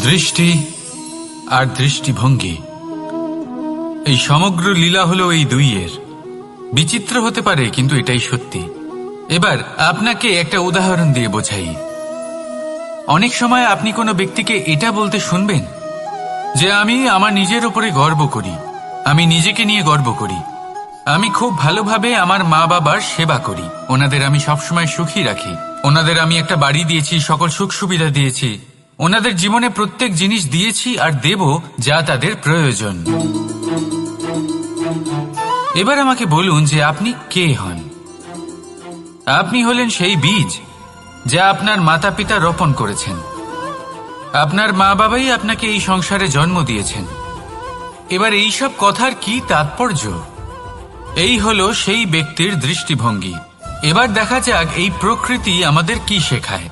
দৃষ্টি আর দৃষ্টিভঙ্গি, এই সমগ্র লীলা হলো এই দুইয়ের। বিচিত্র হতে পারে, কিন্তু এটাই সত্যি। এবার আপনাকে একটা উদাহরণ দিয়ে বোঝাই। অনেক সময় আপনি কোনো ব্যক্তিকে এটা বলতে শুনবেন যে আমি আমার নিজের উপরে গর্ব করি, আমি নিজেকে নিয়ে গর্ব করি, আমি খুব ভালোভাবে আমার মা বাবার সেবা করি, ওনাদের আমি সবসময় সুখী রাখি, ওনাদের আমি একটা বাড়ি দিয়েছি, সকল সুখ সুবিধা দিয়েছি, ওনাদের জীবনে প্রত্যেক জিনিস দিয়েছি আর দেব যা তাদের প্রয়োজন। এবার আমাকে বলুন যে আপনি কে হন? আপনি হলেন সেই বীজ যা আপনার মাতা পিতা রোপণ করেছেন। আপনার মা বাবাই আপনাকে এই সংসারে জন্ম দিয়েছেন। এবার এইসব কথার কি তাৎপর্য? এই হলো সেই ব্যক্তির দৃষ্টিভঙ্গি। এবার দেখা যাক এই প্রকৃতি আমাদের কি শেখায়।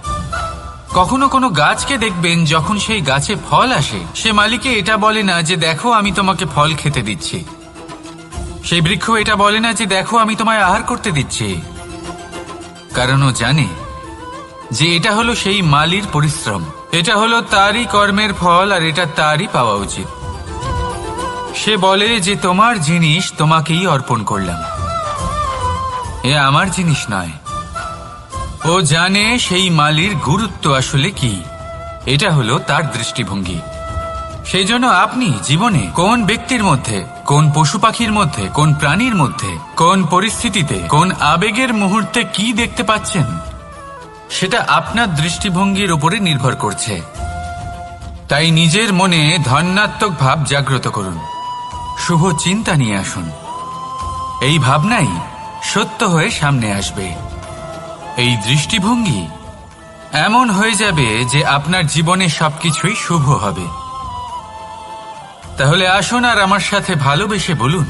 কখনো কোনো গাছকে দেখবেন, যখন সেই গাছে ফল আসে, সে মালিকে এটা বলে না যে দেখো আমি তোমাকে ফল খেতে দিচ্ছি। সেই বৃক্ষ এটা বলে না যে দেখো আমি তোমায় আহার করতে দিচ্ছি, কারণ ও জানে যে এটা হলো সেই মালির পরিশ্রম, এটা হলো তারই কর্মের ফল আর এটা তারই পাওয়া উচিত। সে বলে যে তোমার জিনিস তোমাকেই অর্পণ করলাম, এ আমার জিনিস নয়। ও জানে সেই মালির গুরুত্ব আসলে কি, এটা হলো তার দৃষ্টিভঙ্গি। সেই জন্য আপনি জীবনে কোন ব্যক্তির মধ্যে, কোন পশু পাখির মধ্যে, কোন প্রাণীর মধ্যে, কোন পরিস্থিতিতে, কোন আবেগের মুহূর্তে কি দেখতে পাচ্ছেন, সেটা আপনার দৃষ্টিভঙ্গির উপরে নির্ভর করছে। তাই নিজের মনে ধনাত্মক ভাব জাগ্রত করুন, শুভ চিন্তা নিয়ে আসুন। এই ভাবনাই সত্য হয়ে সামনে আসবে। এই দৃষ্টিভঙ্গি এমন হয়ে যাবে যে আপনার জীবনে সবকিছুই শুভ হবে। তাহলে আসুন আর আমার সাথে ভালোবেসে বলুন,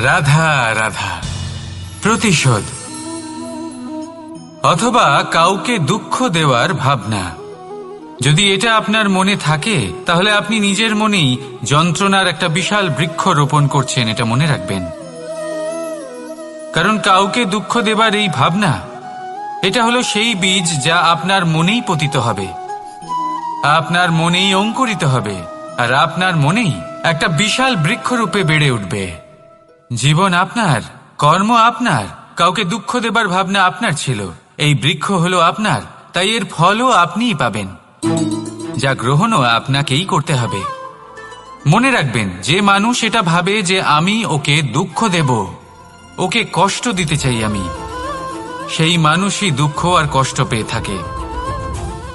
রাধা রাধা। প্রতিশোধ অথবা কাউকে দুঃখ দেওয়ার ভাবনা, যদি এটা আপনার মনে থাকে, তাহলে আপনি নিজের মনেই যন্ত্রণার একটা বিশাল বৃক্ষ রোপণ করছেন, এটা মনে রাখবেন। কারণ কাউকে দুঃখ দেবার এই ভাবনা, এটা হলো সেই বীজ যা আপনার মনেই পতিত হবে, আপনার মনেই অঙ্কুরিত হবে, আর আপনার মনেই একটা বিশাল বৃক্ষরূপে বেড়ে উঠবে। জীবন আপনার, কর্ম আপনার, কাউকে দুঃখ দেবার ভাবনা আপনার ছিল, এই বৃক্ষ হলো আপনার, তাই এর ফলও আপনিই পাবেন, যা গ্রহণও আপনাকেই করতে হবে। মনে রাখবেন, যে মানুষ এটা ভাবে যে আমি ওকে দুঃখ দেব, ওকে কষ্ট দিতে চাই আমি, সেই মানুষই দুঃখ আর কষ্ট পেয়ে থাকে।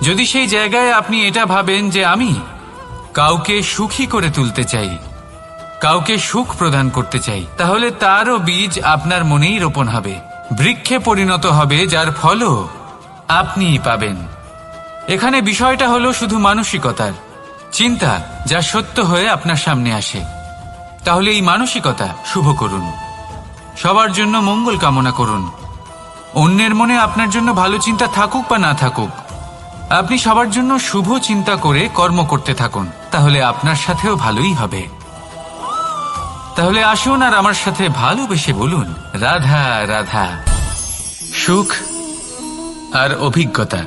যদি সেই জায়গায় আপনি এটা ভাবেন যে আমি কাউকে সুখী করে তুলতে চাই, কাউকে সুখ প্রদান করতে চাই, তাহলে তারও বীজ আপনার মনেই রোপণ হবে, বৃক্ষে পরিণত হবে, যার ফলও আপনিই পাবেন। এখানে বিষয়টা হলো শুধু মানসিকতার চিন্তা, যা সত্য হয়ে আপনার সামনে আসে। তাহলে এই মানসিকতা শুভ করুন, সবার জন্য মঙ্গল কামনা করুন। অন্যের মনে আপনার জন্য ভালো চিন্তা থাকুক বা না থাকুক, আপনি সবার জন্য শুভ চিন্তা করে কর্ম করতে থাকুন, তাহলে আপনার সাথেও ভালোই হবে। তাহলে আসুন আর আমার সাথে ভালোবেসে বলুন, রাধা রাধা। সুখ আর অভিজ্ঞতা,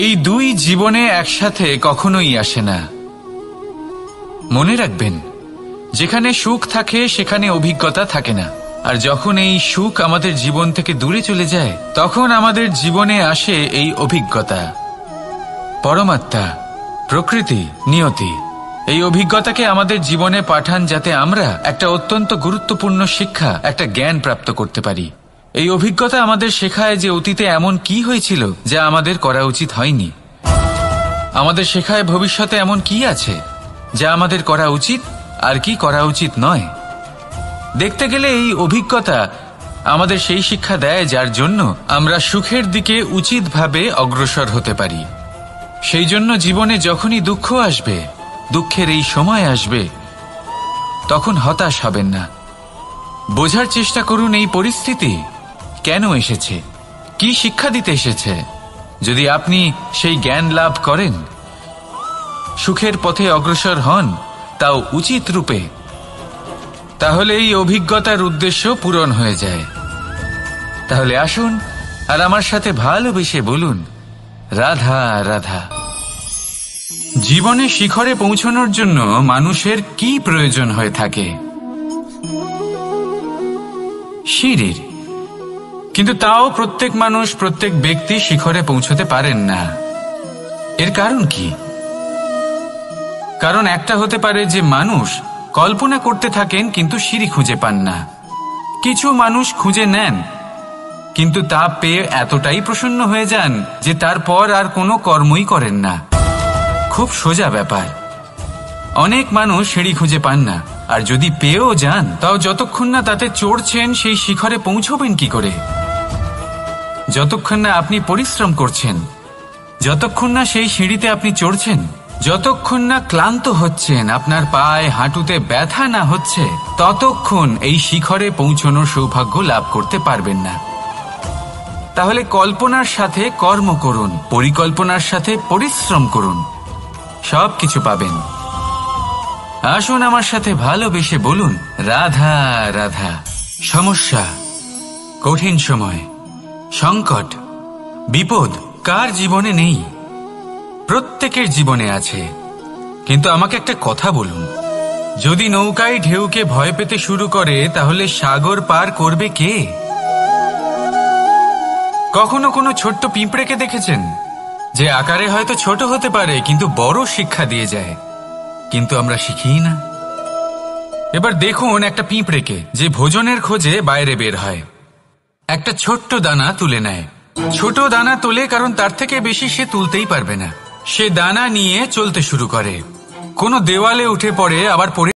এই দুই জীবনে একসাথে কখনোই আসে না। মনে রাখবেন, যেখানে সুখ থাকে সেখানে অভিজ্ঞতা থাকে না, আর যখন এই সুখ আমাদের জীবন থেকে দূরে চলে যায়, তখন আমাদের জীবনে আসে এই অভিজ্ঞতা। পরমাত্মা, প্রকৃতি, নিয়তি এই অভিজ্ঞতাকে আমাদের জীবনে পাঠান, যাতে আমরা একটা অত্যন্ত গুরুত্বপূর্ণ শিক্ষা, একটা জ্ঞান প্রাপ্ত করতে পারি। এই অভিজ্ঞতা আমাদের শেখায় যে অতীতে এমন কি হয়েছিল যা আমাদের করা উচিত হয়নি। আমাদের শেখায় ভবিষ্যতে এমন কি আছে যা আমাদের করা উচিত আর কি করা উচিত নয়। দেখতে গেলে এই অভিজ্ঞতা আমাদের সেই শিক্ষা দেয় যার জন্য আমরা সুখের দিকে উচিতভাবে অগ্রসর হতে পারি। সেই জন্য জীবনে যখনই দুঃখ আসবে, দুঃখের এই সময় আসবে, তখন হতাশ হবেন না। বোঝার চেষ্টা করুন এই পরিস্থিতি কেন এসেছে, কি শিক্ষা দিতে এসেছে। যদি আপনি সেই জ্ঞান লাভ করেন, সুখের পথে অগ্রসর হন, তাও উচিত রূপে, তাহলে এই অভিজ্ঞতার উদ্দেশ্য পূরণ হয়ে যায়। তাহলে আসুন আর আমার সাথে ভালোবেসে বলুন, রাধা রাধা। জীবনে শিখরে পৌঁছানোর জন্য মানুষের কি প্রয়োজন হয়ে থাকে? সিঁড়ির। কিন্তু তাও প্রত্যেক মানুষ, প্রত্যেক ব্যক্তি শিখরে পৌঁছতে পারেন না। এর কারণ কি? কারণ একটা হতে পারে যে মানুষ কল্পনা করতে থাকেন কিন্তু সিঁড়ি খুঁজে পান না। কিছু মানুষ খুঁজে নেন কিন্তু তা পেয়ে এতটাই প্রসন্ন হয়ে যান যে তারপর আর কোনো কর্মই করেন না। খুব সোজা ব্যাপার। অনেক মানুষ সিঁড়ি খুঁজে পান না, আর যদি পেয়েও যান তাও যতক্ষণ না তাতে চড়ছেন সেই শিখরে পৌঁছবেন কি করে? যতক্ষণ না আপনি পরিশ্রম করছেন, যতক্ষণ না সেই সিঁড়িতে আপনি চড়ছেন, যতক্ষণ না ক্লান্ত হচ্ছেন, আপনার পায়ে হাঁটুতে ব্যথা না হচ্ছে, ততক্ষণ এই শিখরে পৌঁছানোর সৌভাগ্য লাভ করতে পারবেন না। তাহলে কল্পনার সাথে কর্ম করুন, পরিকল্পনার সাথে পরিশ্রম করুন, সব কিছু পাবেন। আসুন আমার সাথে ভালোবেসে বলুন, রাধা রাধা। সমস্যা, কঠিন সময়, সংকট, বিপদ কার জীবনে নেই? প্রত্যেকের জীবনে আছে। কিন্তু আমাকে একটা কথা বলুন, যদি নৌকায় ঢেউকে ভয় পেতে শুরু করে তাহলে সাগর পার করবে কে? কখনো কোনো ছোট্ট পিঁপড়েকে দেখেছেন যে আকারে হয়তো ছোট হতে পারে কিন্তু বড় শিক্ষা দিয়ে যায়? কিন্তু আমরা শিখি না। এবার দেখুন একটা পিঁপড়েকে যে ভোজনের খোঁজে বাইরে বের হয়, একটা ছোট্ট দানা তুলে নেয়। ছোট দানা তোলে কারণ তার থেকে বেশি সে তুলতেই পারবে না। সে দানা নিয়ে চলতে শুরু করে, কোনো দেওয়ালে উঠে পড়ে, আবার পড়ে